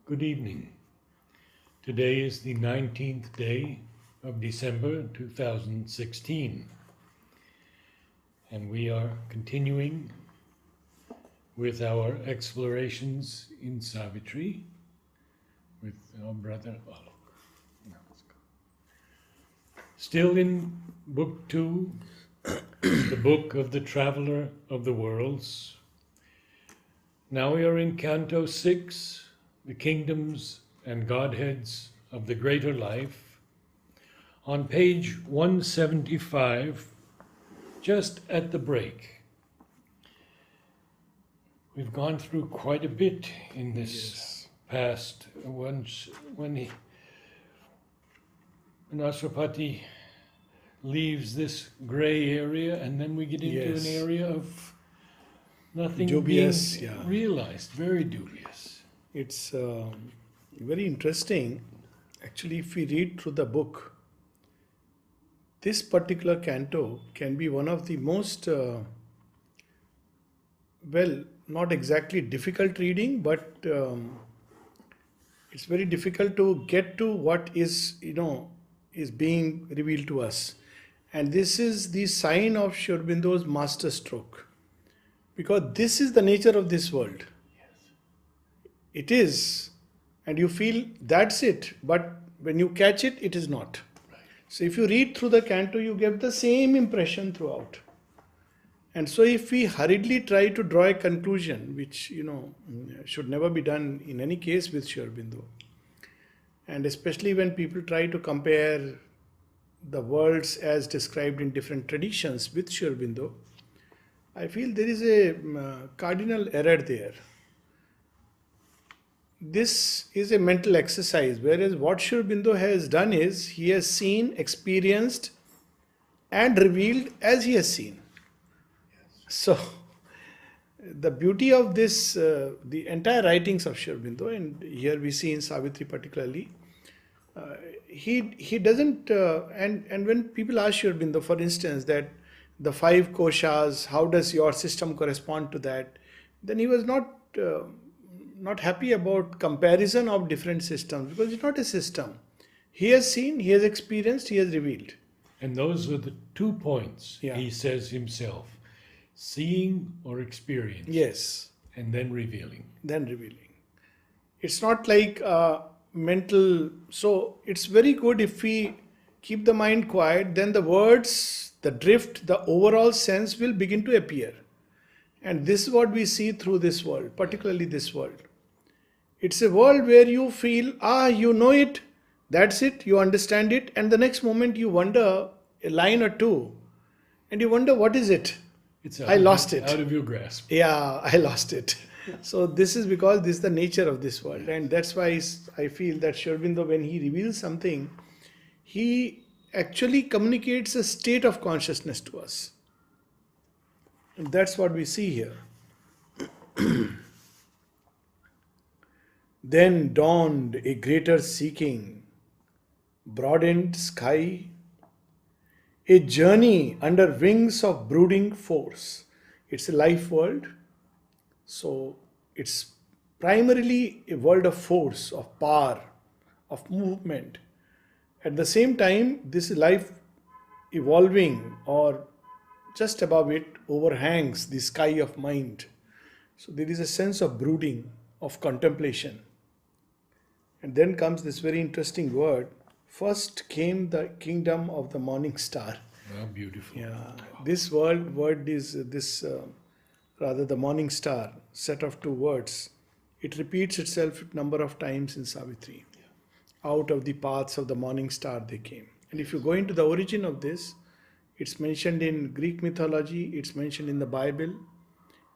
Good evening. Today is the 19th day of December 2016, and we are continuing with our explorations in Savitri with our brother Alok. Now let's go. Still in Book 2, the book of the Traveler of the Worlds. Now we are in Canto 6, the kingdoms and godheads of the greater life, on page 175, just at the break. We've gone through quite a bit in this past. When Ashwapati leaves this gray area, and then we get into an area of nothing Dubious, being yeah. realized, very dubious. It's very interesting. Actually, if we read through the book, this particular canto can be one of the most, not exactly difficult reading, but it's very difficult to get to what is being revealed to us. And this is the sign of Sri Aurobindo's master stroke. Because this is the nature of this world. It is, and you feel that's it, but when you catch it, it is not. Right. So if you read through the canto, you get the same impression throughout. And so if we hurriedly try to draw a conclusion, which should never be done in any case with Sri Aurobindo, and especially when people try to compare the worlds as described in different traditions with Sri Aurobindo, I feel there is a cardinal error there. This is a mental exercise, whereas what Sri Aurobindo has done is he has seen, experienced, and revealed as he has seen. Yes. So, the beauty of this, the entire writings of Sri Aurobindo, and here we see in Savitri particularly, he doesn't, and when people ask Sri Aurobindo, for instance, that the 5 koshas, how does your system correspond to that, then he was not happy about comparison of different systems, because it's not a system. He has seen, he has experienced, he has revealed. And those are the 2 points, he says himself: seeing or experience. Yes. And then revealing. It's not like mental. So it's very good if we keep the mind quiet, then the words, the drift, the overall sense will begin to appear. And this is what we see through this world, particularly this world. It's a world where you feel, you know it, that's it, you understand it, and the next moment you wonder a line or two, and you wonder, what is it? I lost it. Out of your grasp. Yeah, I lost it. So this is because this is the nature of this world. And that's why I feel that Sri Aurobindo, when he reveals something, he actually communicates a state of consciousness to us. And that's what we see here. Then dawned a greater seeking, broadened sky, a journey under wings of brooding force. It's a life world. So it's primarily a world of force, of power, of movement. At the same time, this life evolving, or just above it, overhangs the sky of mind. So there is a sense of brooding, of contemplation. And then comes this very interesting word: first came the kingdom of the morning star. Oh, beautiful. Yeah, this word is the morning star, set of 2 words. It repeats itself a number of times in Savitri. Yeah. Out of the paths of the morning star they came. And if you go into the origin of this, it's mentioned in Greek mythology, it's mentioned in the Bible,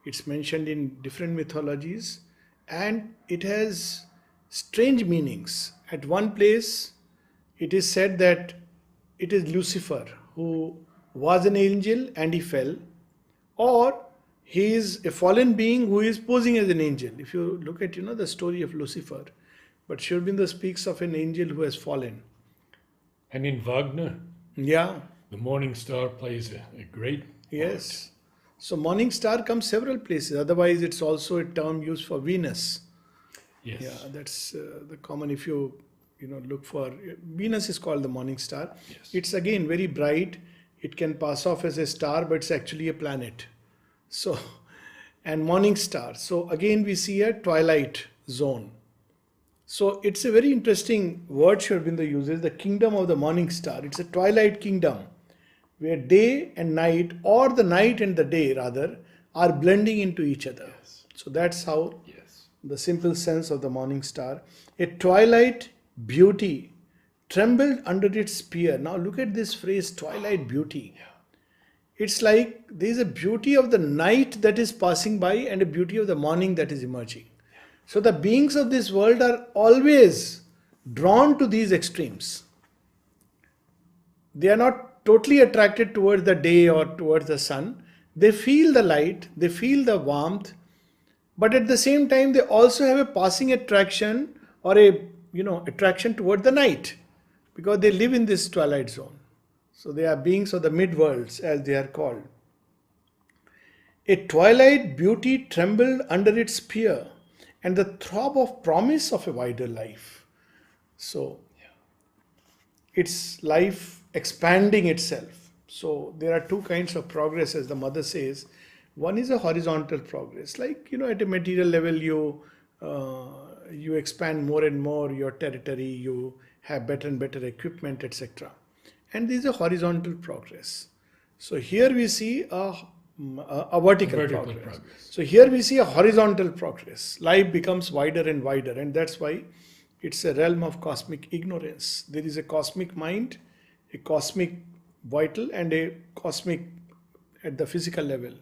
it's mentioned in different mythologies, and it has strange meanings. At one place, it is said that it is Lucifer, who was an angel and he fell, or he is a fallen being who is posing as an angel. If you look at the story of Lucifer, but Sri Aurobindo speaks of an angel who has fallen. And in Wagner, the morning star plays a great part. Yes. So morning star comes several places. Otherwise, it's also a term used for Venus. Yes. Yeah, that's the common. If you look for Venus is called the morning star. Yes. It's again very bright. It can pass off as a star, but it's actually a planet. So, and morning star. So again we see a twilight zone. So it's a very interesting word Sri Aurobindo uses, the kingdom of the morning star. It's a twilight kingdom where day and night, or the night and the day rather, are blending into each other. Yes. So that's how Yes. the simple sense of the morning star. A twilight beauty trembled under its spear. Now look at this phrase, twilight beauty. Yeah. It's like there is a beauty of the night that is passing by and a beauty of the morning that is emerging. So the beings of this world are always drawn to these extremes. They are not totally attracted towards the day or towards the sun. They feel the light, they feel the warmth, but at the same time they also have a passing attraction or a attraction toward the night because they live in this twilight zone. So they are beings of the mid-worlds as they are called. A twilight beauty trembled under its spear and the throb of promise of a wider life. So it's life expanding itself. So there are two kinds of progress, as the mother says. One is a horizontal progress, like at a material level you expand more and more your territory, you have better and better equipment, etc. And there is a horizontal progress. So here we see a vertical progress. So here we see a horizontal progress. Life becomes wider and wider, and that's why it's a realm of cosmic ignorance. There is a cosmic mind, a cosmic vital, and a cosmic at the physical level.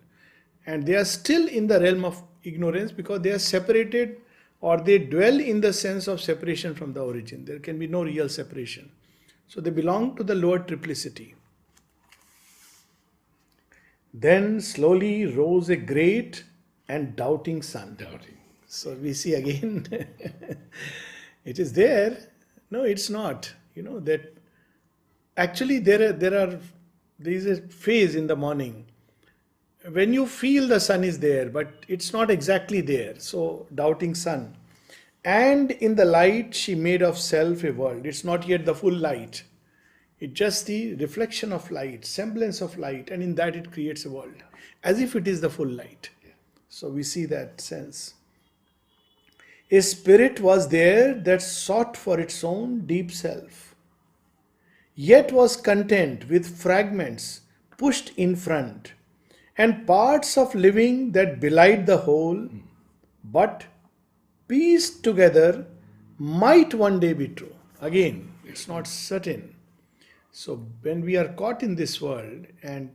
And they are still in the realm of ignorance because they are separated, or they dwell in the sense of separation from the origin. There can be no real separation. So they belong to the lower triplicity. Then slowly rose a great and doubting sun. Doubting. So we see again, it is there. No, it's not. That actually there is a phase in the morning when you feel the sun is there, but it's not exactly there. So doubting sun. And in the light she made of self a world. It's not yet the full light. It's just the reflection of light, semblance of light, and in that it creates a world, as if it is the full light. So we see that sense. A spirit was there that sought for its own deep self, yet was content with fragments pushed in front, and parts of living that belied the whole, but pieced together might one day be true. Again, it's not certain. So when we are caught in this world, and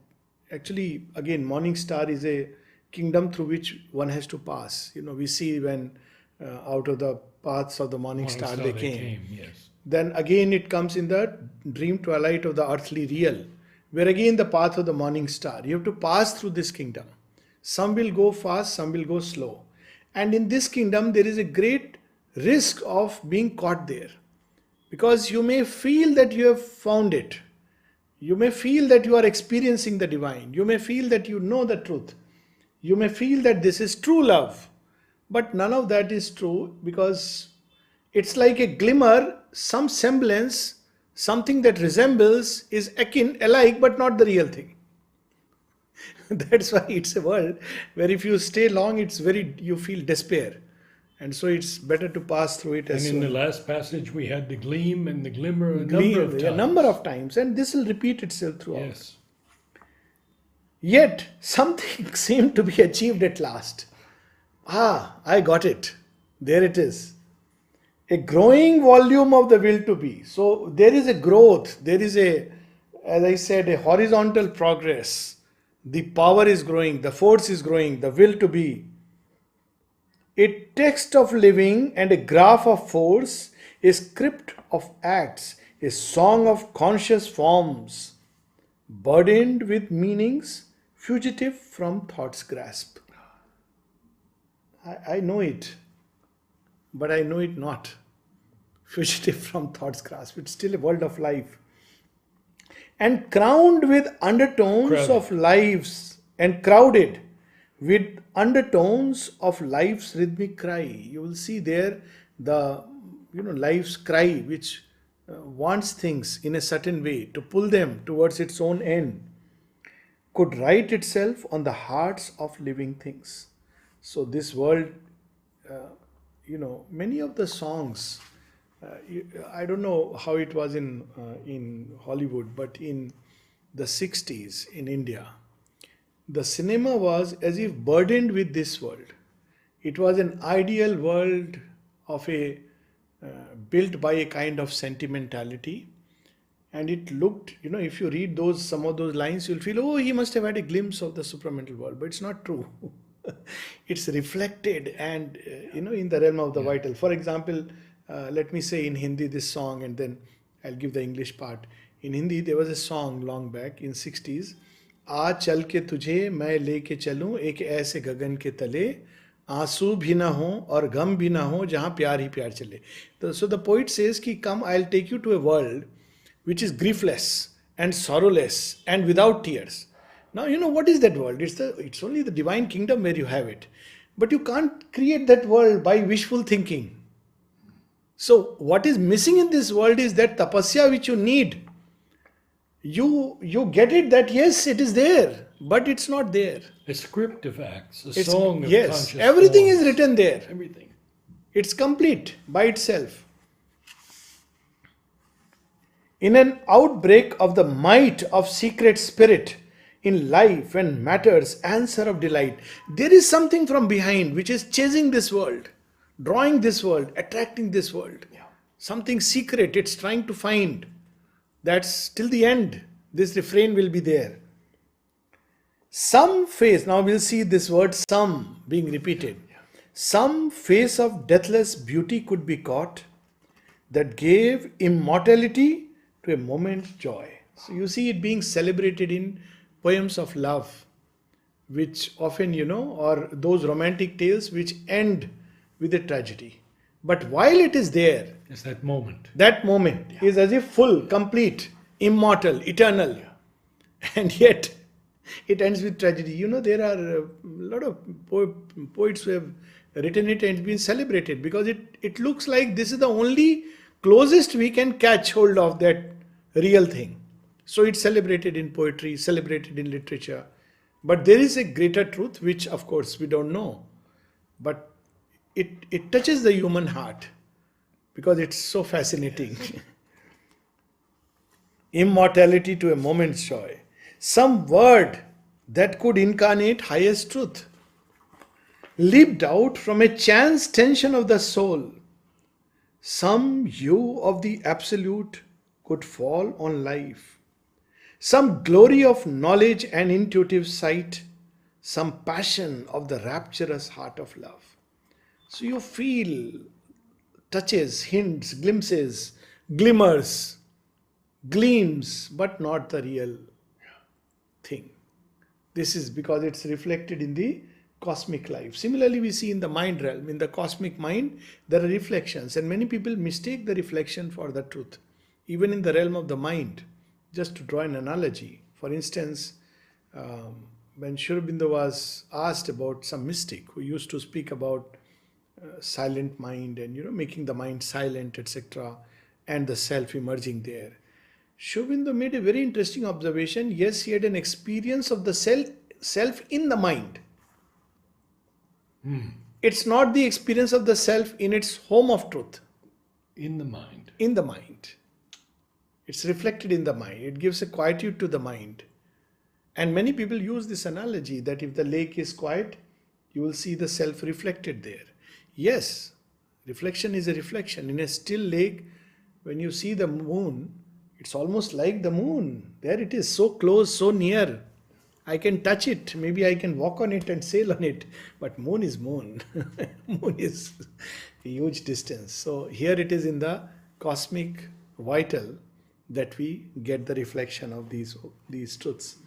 actually again morning star is a kingdom through which one has to pass. We see when out of the paths of the morning star they came. Yes. Then again it comes in the dream twilight of the earthly real, where again the path of the morning star. You have to pass through this kingdom. Some will go fast, some will go slow. And in this kingdom there is a great risk of being caught there. Because you may feel that you have found it. You may feel that you are experiencing the divine. You may feel that you know the truth. You may feel that this is true love. But none of that is true, because it's like a glimmer, some semblance, something that resembles, is akin, alike, but not the real thing. That's why it's a world where if you stay long, you feel despair. And so it's better to pass through it as soon. And in the last passage, we had the gleam and the glimmer a number of times. And this will repeat itself throughout. Yes. Yet something seemed to be achieved at last. I got it. There it is. A growing volume of the will to be. So there is a growth. There is as I said, a horizontal progress. The power is growing. The force is growing. The will to be. A text of living and a graph of force, a script of acts, a song of conscious forms, burdened with meanings, fugitive from thought's grasp. I know it, but I know it not. Fugitive from thought's grasp. It's still a world of life. And crowned with undertones of lives, and crowded with undertones of life's rhythmic cry. You will see there the life's cry, which wants things in a certain way to pull them towards its own end, could write itself on the hearts of living things. So this world, many of the songs, I don't know how it was in Hollywood, but in the 60s in India, the cinema was as if burdened with this world. It was an ideal world of a built by a kind of sentimentality, and it looked, if you read some of those lines, you'll feel, oh, he must have had a glimpse of the supramental world, but it's not true. It's reflected and in the realm of the vital. For example, let me say in Hindi this song, and then I'll give the English part. In Hindi there was a song long back in 60s, आ चल के तुझे मैं लेके चलूं एक ऐसे गगन के तले, आंसू भी ना हो और गम भी ना हो जहां प्यार ही प्यार चले. So the poet says कि come, I'll take you to a world which is griefless and sorrowless and without tears. Now what is that world? It's only the divine kingdom where you have it, but you can't create that world by wishful thinking. So what is missing in this world is that tapasya which you need. You get it that yes, it is there, but it's not there. A script of acts, a It's, song of yes, conscious everything forms. is written there. Everything. It's complete by itself. In an outbreak of the might of secret spirit in life and matter's answer of delight, there is something from behind which is chasing this world, drawing this world, attracting this world. Yeah. Something secret it's trying to find. That's till the end. This refrain will be there. Some face, now we'll see this word some being repeated. Some face of deathless beauty could be caught that gave immortality to a moment's joy. So you see it being celebrated in poems of love, which often, or those romantic tales which end with a tragedy. But while it is there, It's that moment. that moment is as if full, complete, immortal, eternal. And yet it ends with tragedy. There are a lot of poets who have written it and it's been celebrated because it looks like this is the only closest we can catch hold of that real thing. So it's celebrated in poetry, celebrated in literature. But there is a greater truth which of course we don't know. But it touches the human heart because it's so fascinating. Immortality to a moment's joy. Some word that could incarnate highest truth. Leaped out from a chance tension of the soul. Some hue of the absolute could fall on life. Some glory of knowledge and intuitive sight. Some passion of the rapturous heart of love. So you feel touches, hints, glimpses, glimmers, gleams, but not the real thing. This is because it's reflected in the cosmic life. Similarly, we see in the mind realm, in the cosmic mind, there are reflections, and many people mistake the reflection for the truth. Even in the realm of the mind, just to draw an analogy, for instance, when Sri Aurobindo was asked about some mystic who used to speak about silent mind and making the mind silent, etc., and the self emerging there, Sri Aurobindo made a very interesting observation. Yes, he had an experience of the self in the mind. It's not the experience of the self in its home of truth. In the mind. In the mind. It's reflected in the mind. It gives a quietude to the mind. And many people use this analogy that if the lake is quiet, you will see the self reflected there. Yes, reflection is a reflection. In a still lake, when you see the moon, it's almost like the moon. There it is, so close, so near. I can touch it. Maybe I can walk on it and sail on it. But moon is moon. Moon is a huge distance. So here it is in the cosmic vital that we get the reflection of these truths.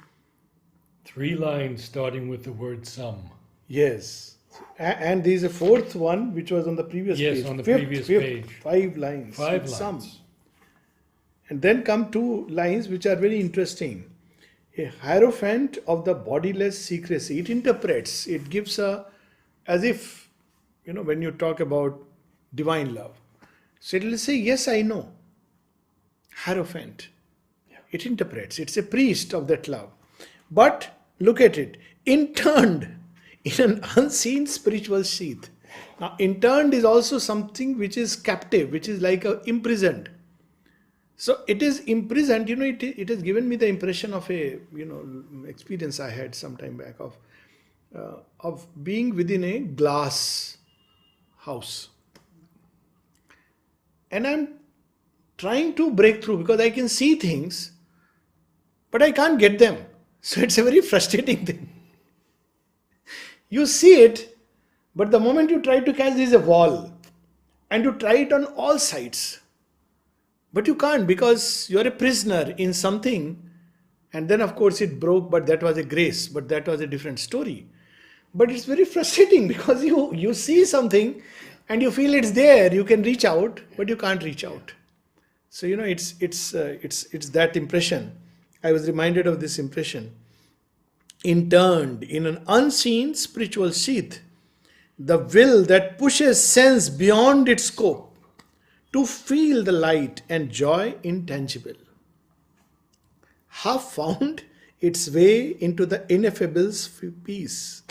3 lines starting with the word some. Yes. And there is a fourth one which was on the previous page. Yes, on the previous page. 5 lines. 5 with lines. Some. And then come 2 lines which are very interesting. A hierophant of the bodiless secrecy. It interprets, it gives as if, when you talk about divine love. So it will say, yes, I know. Hierophant. It interprets. It's a priest of that love. But look at it. Interned in an unseen spiritual sheath. Now, interned is also something which is captive, which is like a imprisoned. So it is imprisoned, it has given me the impression of a, experience I had some time back of being within a glass house. And I'm trying to break through because I can see things, but I can't get them. So it's a very frustrating thing. You see it, but the moment you try to catch, there is a wall. And you try it on all sides. But you can't because you're a prisoner in something. And then of course it broke, but that was a grace. But that was a different story. But it's very frustrating because you see something and you feel it's there. You can reach out, but you can't reach out. So it's that impression. I was reminded of this impression. Interned in an unseen spiritual sheath, the will that pushes sense beyond its scope to feel the light and joy intangible, half found its way into the ineffable's peace,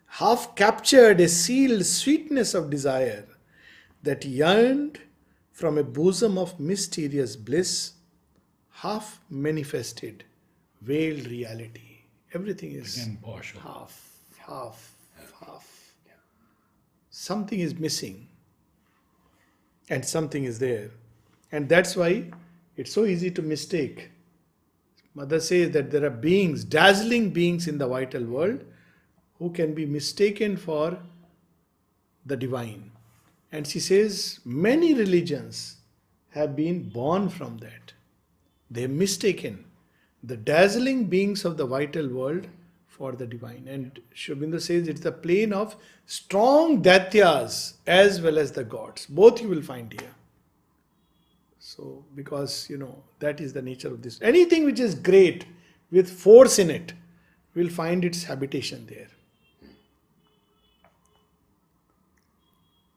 half captured a sealed sweetness of desire that yearned from a bosom of mysterious bliss, half manifested veiled reality. Everything is Again, partial. half. Something is missing and something is there. And that's why it's so easy to mistake. Mother says that there are beings, dazzling beings in the vital world who can be mistaken for the divine. And she says many religions have been born from that. They have mistaken the dazzling beings of the vital world for the divine. And Sri Aurobindo says it's the plane of strong Daityas as well as the gods. Both you will find here. So, because, that is the nature of this. Anything which is great with force in it will find its habitation there.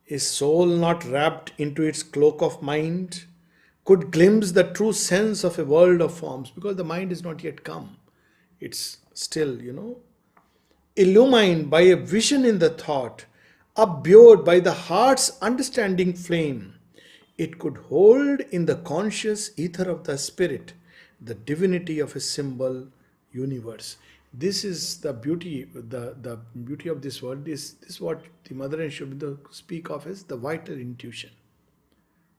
A soul not wrapped into its cloak of mind could glimpse the true sense of a world of forms, because the mind is not yet come. It's still, illumined by a vision in the thought, upbuoyed by the heart's understanding flame. It could hold in the conscious ether of the spirit the divinity of a symbol universe. This is the beauty, the beauty of this world. This is what the Mother and Sri Aurobindo speak of as the vital intuition.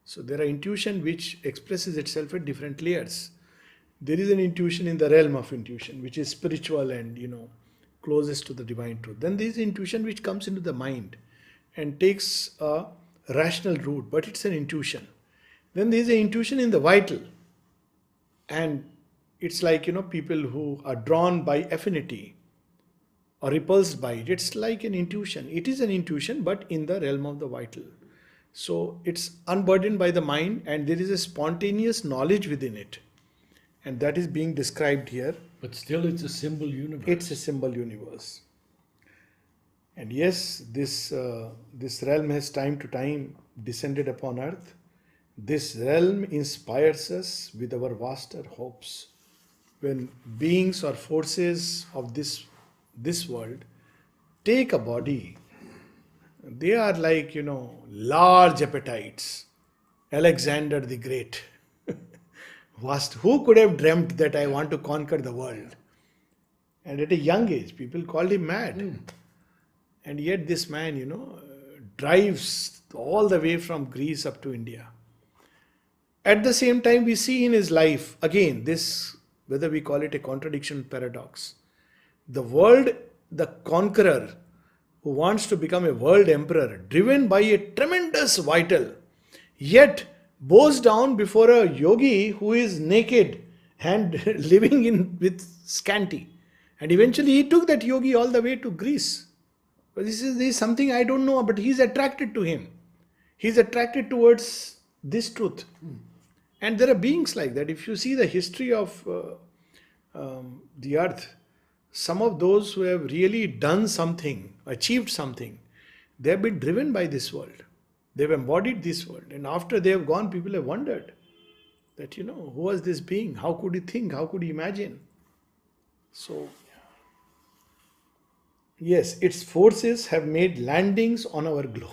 So there are intuition which expresses itself at different layers. There is an intuition in the realm of intuition, which is spiritual and, closest to the divine truth. Then there is intuition which comes into the mind and takes a rational route, but it's an intuition. Then there is an intuition in the vital. And it's like, people who are drawn by affinity or repulsed by it. It's like an intuition. It is an intuition, but in the realm of the vital. So it's unburdened by the mind and there is a spontaneous knowledge within it. And that is being described here. But still it's a symbol universe. It's a symbol universe. And yes, this realm has time to time descended upon earth. This realm inspires us with our vaster hopes. When beings or forces of this world take a body, they are like, large appetites. Alexander the Great. Who could have dreamt that I want to conquer the world? And at a young age, people called him mad. And yet this man, drives all the way from Greece up to India. At the same time, we see in his life, again, this, whether we call it a contradiction, paradox. The world, the conqueror, who wants to become a world emperor, driven by a tremendous vital, yet bows down before a yogi who is naked and living with scanty. And eventually he took that yogi all the way to Greece. But this is something I don't know, but he's attracted to him. He's attracted towards this truth. And there are beings like that. If you see the history of the earth, some of those who have really done something, achieved something, they have been driven by this world. They've embodied this world. And after they have gone, people have wondered that, who was this being? How could he think? How could he imagine? So, yes, its forces have made landings on our globe.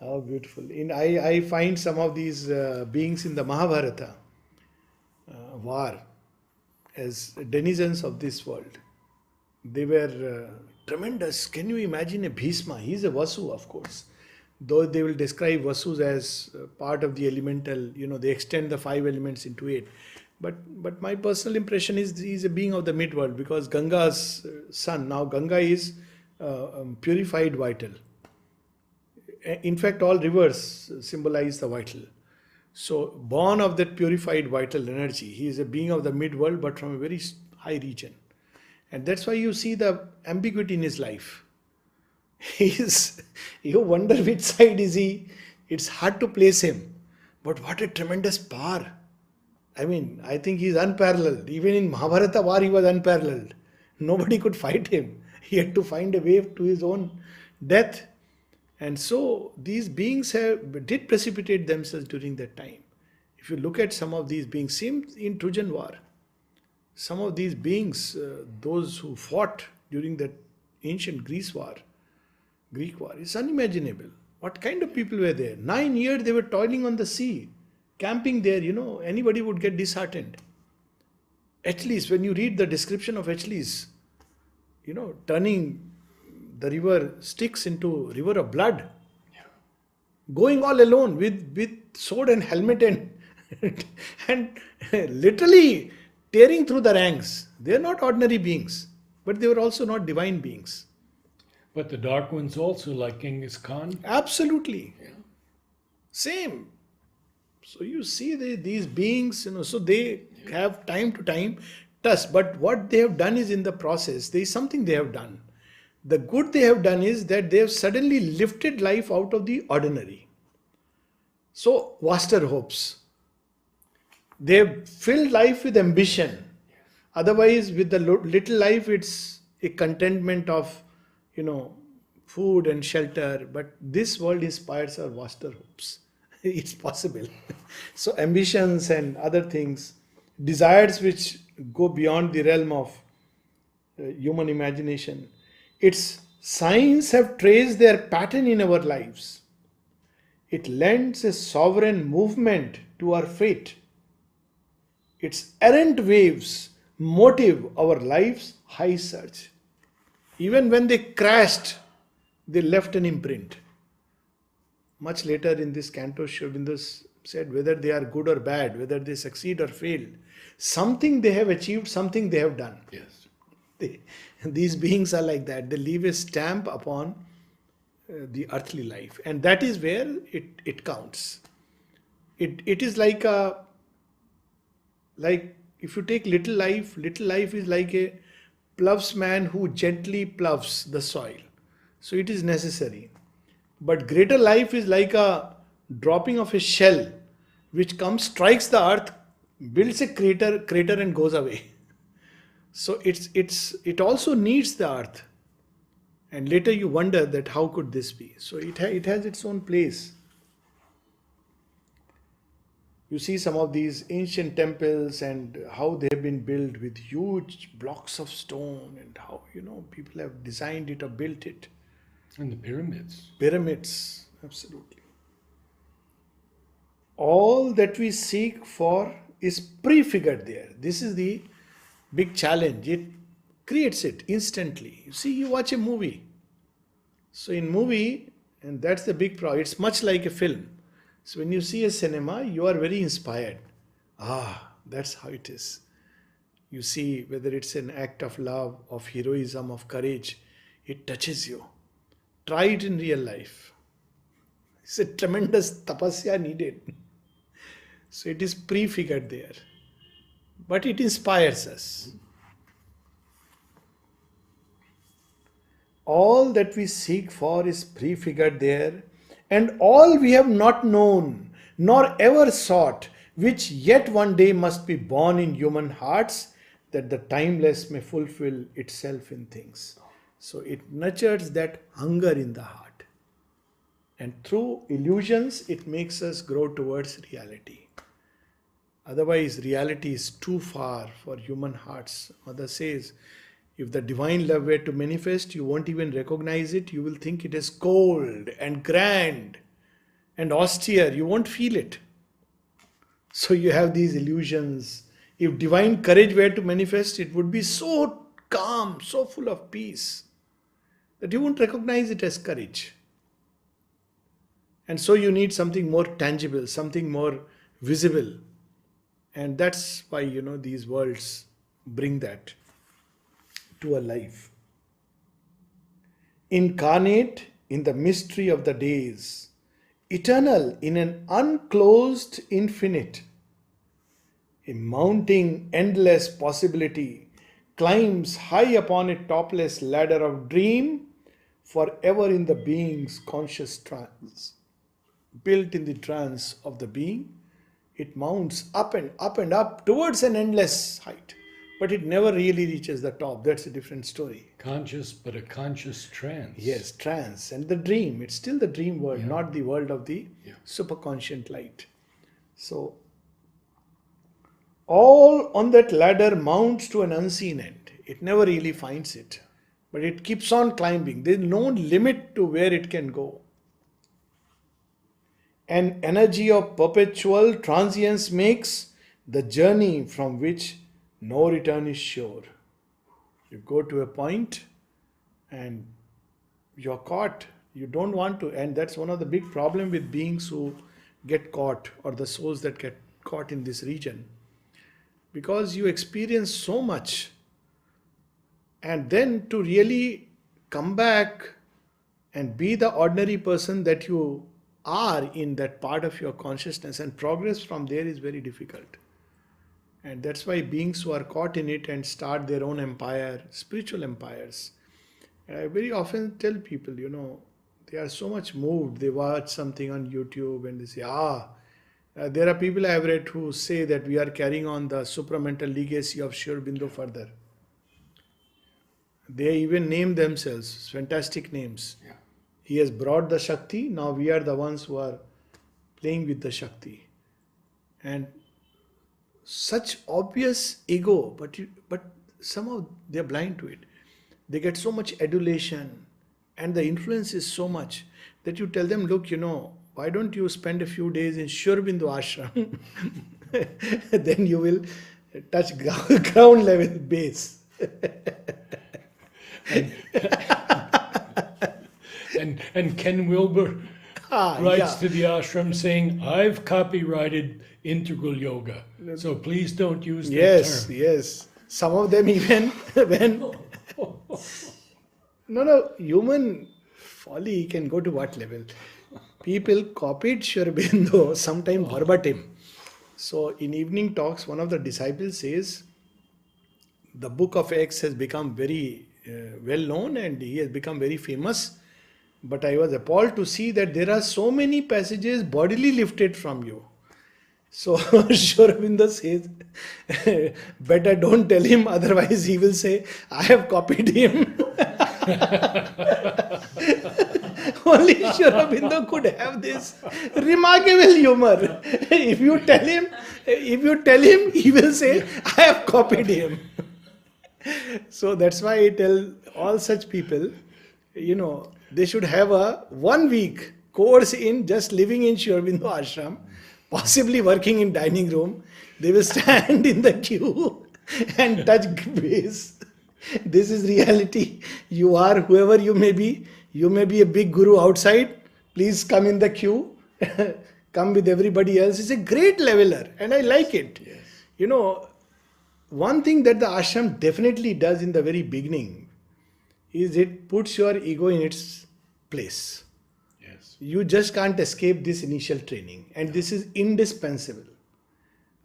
How beautiful. I find some of these beings in the Mahabharata war as denizens of this world. They were tremendous. Can you imagine a Bhishma? He's a Vasu, of course. Though they will describe Vasus as part of the elemental, they extend the 5 elements into 8. But my personal impression is he's a being of the mid-world, because Ganga's son, now Ganga is purified vital. In fact, all rivers symbolize the vital. So, born of that purified vital energy, he is a being of the mid-world, but from a very high region. And that's why you see the ambiguity in his life. You wonder which side is he. It's hard to place him. But what a tremendous power. I mean, I think he's unparalleled. Even in Mahabharata war, he was unparalleled. Nobody could fight him. He had to find a way to his own death. And so these beings did precipitate themselves during that time. If you look at some of these beings, same in Trojan War, some of these beings, those who fought during that ancient Greek war, it's unimaginable. What kind of people were there? 9 years they were toiling on the sea, camping there, anybody would get disheartened. Achilles, when you read the description of Achilles, turning the river Styx into river of blood, going all alone with sword and helmet and literally tearing through the ranks. They are not ordinary beings, but they were also not divine beings. But the Dark Ones also, like Genghis Khan? Absolutely. Yeah. Same. So you see these beings, so they have time to time touched. But what they have done is, in the process, there is something they have done. The good they have done is that they have suddenly lifted life out of the ordinary. So, vaster hopes. They have filled life with ambition. Otherwise, with the little life, it's a contentment of, food and shelter. But this world inspires our vaster hopes. It's possible. So, ambitions and other things, desires which go beyond the realm of human imagination. Its signs have traced their pattern in our lives. It lends a sovereign movement to our fate. Its errant waves motive our life's high surge. Even when they crashed, they left an imprint. Much later in this Canto, Shravinda said, whether they are good or bad, whether they succeed or fail, something they have achieved, something they have done. Yes. These beings are like that. They leave a stamp upon the earthly life. And that is where it counts. It is like if you take little life is like a ploughman who gently ploughs the soil. So it is necessary. But greater life is like a dropping of a shell which comes, strikes the earth, builds a crater and goes away. So it also needs the earth. And later you wonder that how could this be? So it has its own place. You see some of these ancient temples and how they have been built with huge blocks of stone, and how, people have designed it or built it. And the pyramids. Pyramids, absolutely. All that we seek for is prefigured there. This is the big challenge. It creates it instantly. You see, you watch a movie. So in movie, and that's the big problem, it's much like a film. So when you see a cinema, you are very inspired. That's how it is. You see whether it's an act of love, of heroism, of courage, it touches you. Try it in real life. It's a tremendous tapasya needed. So it is prefigured there. But it inspires us. All that we seek for is prefigured there, and all we have not known, nor ever sought, which yet one day must be born in human hearts, that the timeless may fulfill itself in things. So it nurtures that hunger in the heart. And through illusions, it makes us grow towards reality. Otherwise, reality is too far for human hearts. Mother says, if the divine love were to manifest, you won't even recognize it. You will think it is cold and grand and austere. You won't feel it. So you have these illusions. If divine courage were to manifest, it would be so calm, so full of peace, that you won't recognize it as courage. And so you need something more tangible, something more visible. And that's why, these worlds bring that to a life. Incarnate in the mystery of the days, eternal in an unclosed infinite, a mounting endless possibility climbs high upon a topless ladder of dream, forever in the being's conscious trance. Built in the trance of the being, it mounts up and up and up towards an endless height. But it never really reaches the top. That's a different story. Conscious, but a conscious trance. Yes, trance. And the dream. It's still the dream world, not the world of the superconscient light. So, all on that ladder mounts to an unseen end. It never really finds it. But it keeps on climbing. There's no limit to where it can go. An energy of perpetual transience makes the journey from which no return is sure. You go to a point and you're caught. You don't want to. And that's one of the big problems with beings who get caught, or the souls that get caught in this region. Because you experience so much. And then to really come back and be the ordinary person that you are in that part of your consciousness, and progress from there is very difficult. And that's why beings who are caught in it and start their own empire, spiritual empires, I very often tell people, they are so much moved. They watch something on YouTube and they say, there are people I have read who say that we are carrying on the supramental legacy of Sri Aurobindo further. They even name themselves, fantastic names. Yeah. He has brought the Shakti, now we are the ones who are playing with the Shakti. And such obvious ego, but somehow they are blind to it. They get so much adulation and the influence is so much that you tell them, look, why don't you spend a few days in Sri Aurobindo ashram? Then you will touch ground level base. And Ken Wilber writes to the ashram saying, I've copyrighted integral yoga, so please don't use that term. Yes. Some of them even when human folly can go to what level? People copied Sri Aurobindo, sometimes verbatim. So in evening talks, one of the disciples says, the book of X has become very well known and he has become very famous. But I was appalled to see that there are so many passages bodily lifted from you. So Sri Aurobindo says, better don't tell him, otherwise he will say, I have copied him. Only Sri Aurobindo could have this remarkable humor. If you tell him, he will say, I have copied him. So that's why I tell all such people, they should have a 1 week course in just living in Sri Aurobindo ashram, possibly working in dining room. They will stand in the queue and touch base. This is reality. You are whoever you may be. You may be a big guru outside. Please come in the queue. Come with everybody else. It's a great leveler and I like it. Yes. One thing that the ashram definitely does in the very beginning is it puts your ego in its place. Yes. You just can't escape this initial training, and this is indispensable.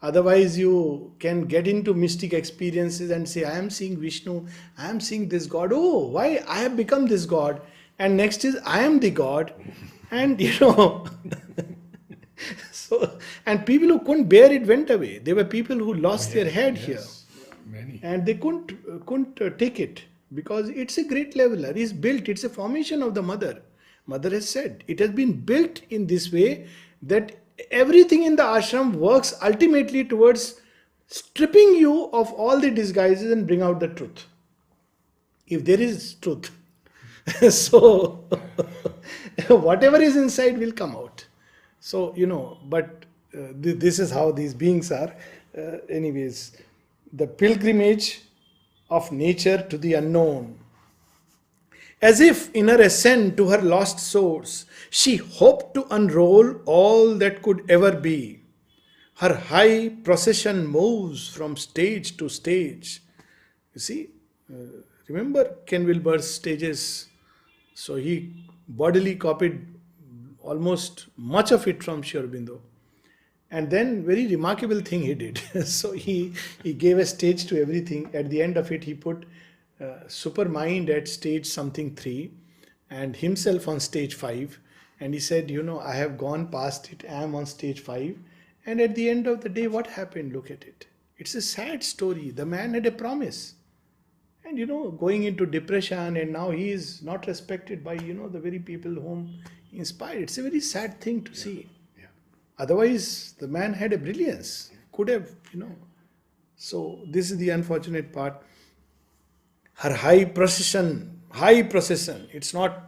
Otherwise, you can get into mystic experiences and say, I am seeing Vishnu, I am seeing this God. Oh, why? I have become this God. And next is, I am the God. And so, and people who couldn't bear it went away. There were people who lost their head here. Many. And they couldn't take it because it's a great leveler. It's built, it's a formation of the mother. Mother has said, it has been built in this way that everything in the ashram works ultimately towards stripping you of all the disguises and bring out the truth. If there is truth. So, whatever is inside will come out. So, but this is how these beings are. Anyways, the pilgrimage of nature to the unknown. As if in her ascent to her lost source, she hoped to unroll all that could ever be. Her high procession moves from stage to stage. You see, remember Ken Wilber's stages? So he bodily copied almost much of it from Sri Aurobindo. And then very remarkable thing he did. So he gave a stage to everything. At the end of it, he put Supermind at stage something 3 and himself on stage 5. And he said, I have gone past it. I am on stage 5. And at the end of the day, what happened? Look at it. It's a sad story. The man had a promise. And going into depression, and now he is not respected by, the very people whom he inspired. It's a very sad thing to see. Yeah. Otherwise, the man had a brilliance. Could have, So this is the unfortunate part. Her high procession. It's not,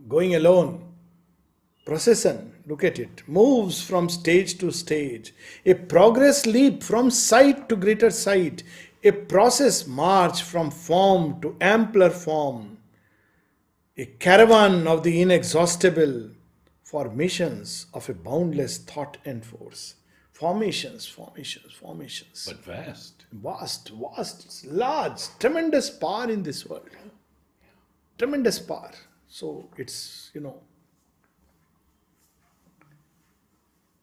going alone. Procession, look at it, moves from stage to stage. A progress leap from sight to greater sight. A process march from form to ampler form. A caravan of the inexhaustible. Formations of a boundless thought and force. Formations. But vast. Vast, large, tremendous power in this world. Tremendous power. So it's,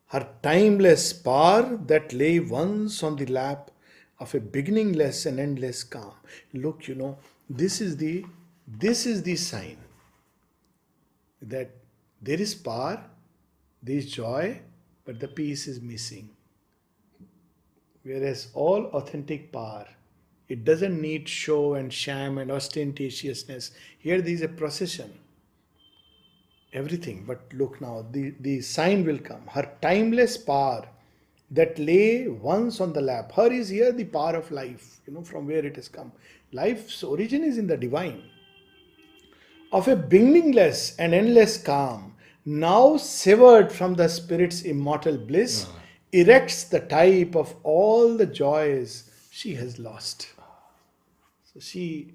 her timeless power that lay once on the lap of a beginningless and endless calm. Look, this is the sign that there is power, there is joy, but the peace is missing. Whereas all authentic power, it doesn't need show and sham and ostentatiousness. Here there is a procession. Everything. But look now, the sign will come. Her timeless power that lay once on the lap. Her is here the power of life, from where it has come. Life's origin is in the divine. Of a beginningless and endless calm, now severed from the spirit's immortal bliss, erects the type of all the joys she has lost. So she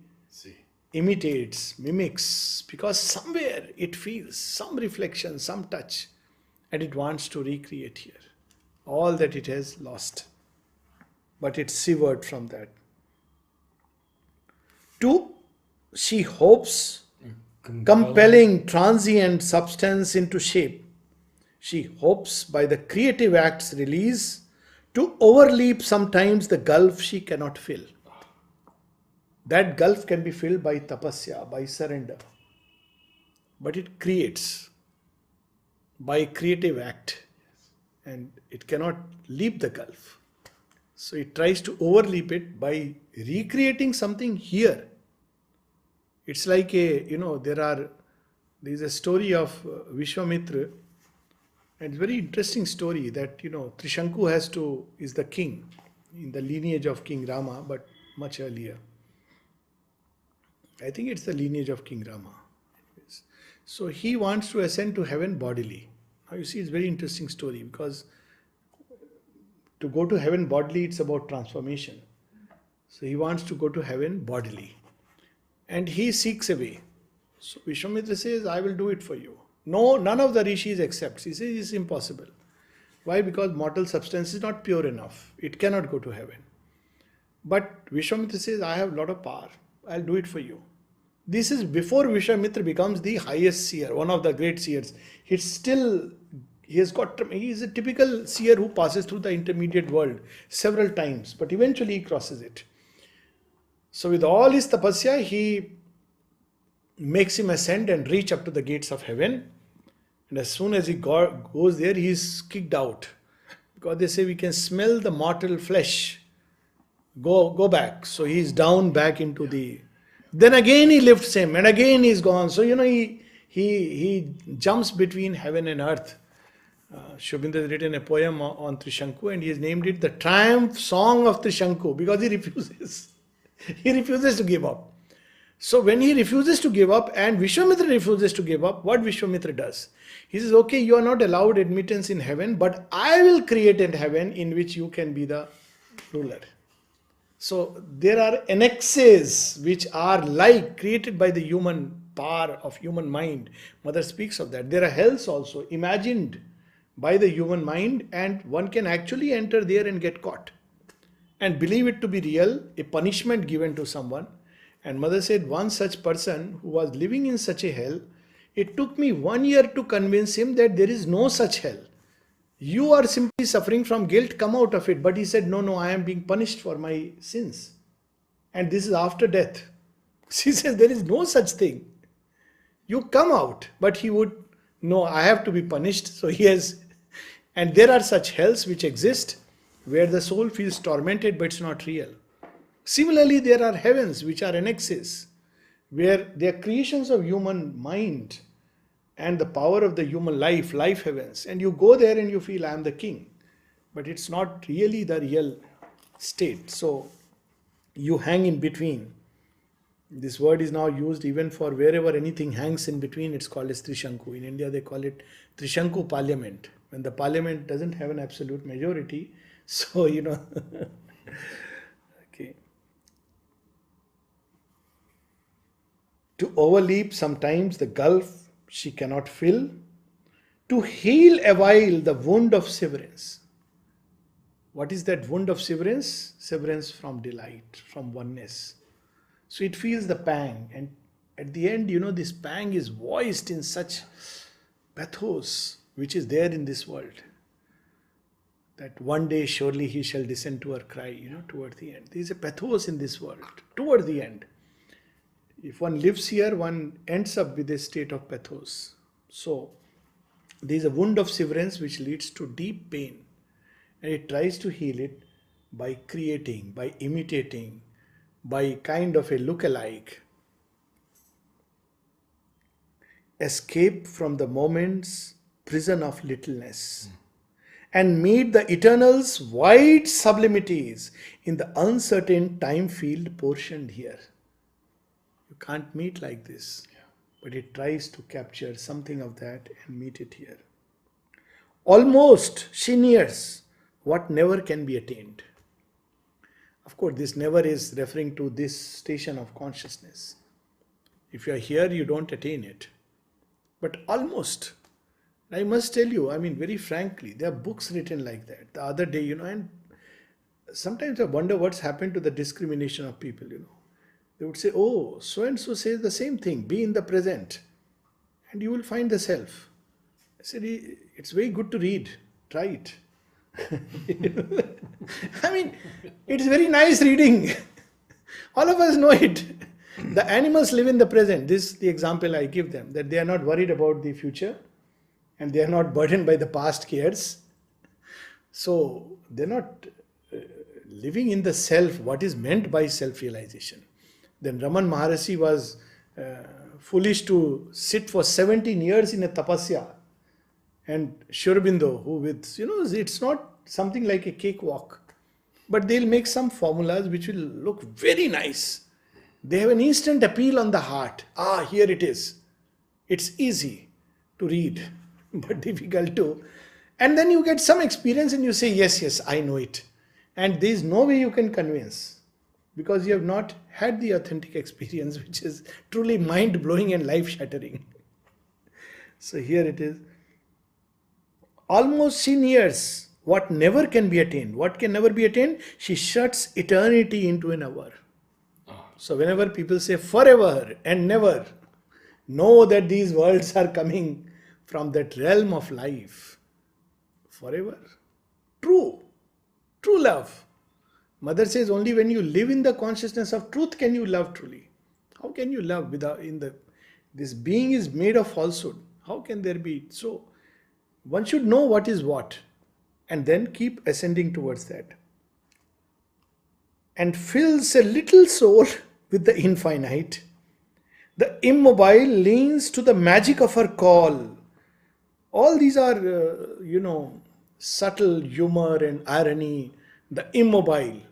imitates, mimics, because somewhere it feels some reflection, some touch, and it wants to recreate here all that it has lost. But it's severed from that. 2, she hopes, compelling transient substance into shape. She hopes by the creative act's release to overleap sometimes the gulf she cannot fill. That gulf can be filled by tapasya, by surrender. But it creates by creative act. And it cannot leap the gulf. So it tries to overleap it by recreating something here. It's like there is a story of Vishwamitra. And it's a very interesting story that, Trishanku is the king in the lineage of King Rama, but much earlier. I think it's the lineage of King Rama. So he wants to ascend to heaven bodily. Now you see, it's a very interesting story because to go to heaven bodily, it's about transformation. So he wants to go to heaven bodily. And he seeks a way. So Vishwamitra says, I will do it for you. No, none of the rishis accepts. He says it's impossible. Why? Because mortal substance is not pure enough. It cannot go to heaven. But Vishwamitra says, I have a lot of power. I'll do it for you. This is before Vishwamitra becomes the highest seer, one of the great seers. He is a typical seer who passes through the intermediate world several times, but eventually he crosses it. So with all his tapasya, he makes him ascend and reach up to the gates of heaven. And as soon as he goes there, he is kicked out. Because they say we can smell the mortal flesh. Go back. So he is down back into the... Then again he lifts him and again he is gone. So, he He jumps between heaven and earth. Shobindra has written a poem on Trishanku and he has named it the Triumph Song of Trishanku because he refuses. He refuses to give up. So when he refuses to give up and Vishwamitra refuses to give up, what Vishwamitra does? He says, okay, you are not allowed admittance in heaven, but I will create a heaven in which you can be the ruler. So there are annexes which are like created by the human power of human mind. Mother speaks of that. There are hells also imagined by the human mind and one can actually enter there and get caught and believe it to be real, a punishment given to someone. And mother said one such person who was living in such a hell, it took me 1 year to convince him that there is no such hell. You are simply suffering from guilt, come out of it. But he said, no, I am being punished for my sins. And this is after death. She says, there is no such thing. You come out. But he would, no, I have to be punished. So he has, and there are such hells which exist where the soul feels tormented but it's not real. Similarly, there are heavens which are annexes where they are creations of human mind and the power of the human life heavens. And you go there and you feel I am the king. But it's not really the real state. So you hang in between. This word is now used even for wherever anything hangs in between. It's called as Trishanku. In India they call it Trishanku Parliament. When the parliament doesn't have an absolute majority. So, okay. To overleap sometimes the gulf she cannot fill, to heal awhile the wound of severance. What is that wound of severance? Severance from delight, from oneness. So it feels the pang, and at the end, this pang is voiced in such pathos which is there in this world. That one day surely he shall descend to her cry, toward the end. There is a pathos in this world, toward the end. If one lives here, one ends up with a state of pathos. So, there is a wound of severance which leads to deep pain. And it tries to heal it by creating, by imitating, by kind of a look-alike. Escape from the moment's prison of littleness. And meet the eternal's wide sublimities in the uncertain time field portioned here. You can't meet like this, but it tries to capture something of that and meet it here. Almost she nears what never can be attained. Of course, this never is referring to this station of consciousness. If you are here, you don't attain it. But almost. I must tell you, very frankly, there are books written like that. The other day, and sometimes I wonder what's happened to the discrimination of people, They would say, oh, so-and-so says the same thing, be in the present, and you will find the self. I said, it's very good to read, try it. It's very nice reading. All of us know it. The animals live in the present. This is the example I give them, that they are not worried about the future and they are not burdened by the past cares. So they're not living in the self, what is meant by self-realization. Then Raman Maharshi was foolish to sit for 17 years in a tapasya. And Sri Aurobindo, who with, it's not something like a cakewalk. But they'll make some formulas which will look very nice. They have an instant appeal on the heart. Here it is. It's easy to read, but difficult to. And then you get some experience and you say, yes, I know it. And there is no way you can convince, because you have not had the authentic experience, which is truly mind-blowing and life-shattering. So here it is. Almost she nears what never can be attained. What can never be attained? She shuts eternity into an hour. So whenever people say forever and never, know that these words are coming from that realm of life. Forever. True love. Mother says only when you live in the consciousness of truth can you love truly. How can you love without this being is made of falsehood? How can there be? So one should know what is what and then keep ascending towards that. And fills a little soul with the infinite, The immobile leans to the magic of her call. All these are, subtle humor and irony. The immobile,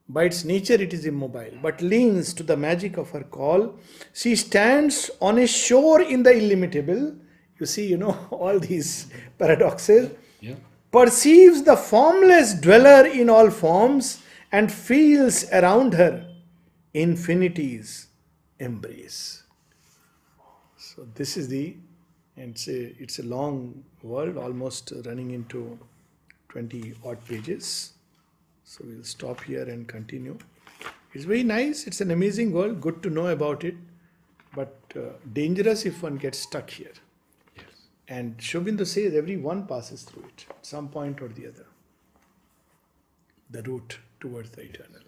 by its nature, it is immobile, but leans to the magic of her call. She stands on a shore in the illimitable. You see, all these paradoxes. Yeah. Perceives the formless dweller in all forms and feels around her infinity's embrace. So this is and it's a long world, almost running into 20 odd pages. So we'll stop here and continue. It's very nice. It's an amazing world. Good to know about it, but dangerous if one gets stuck here. Yes. And Shobindu says everyone passes through it at some point or the other. The route towards the eternal.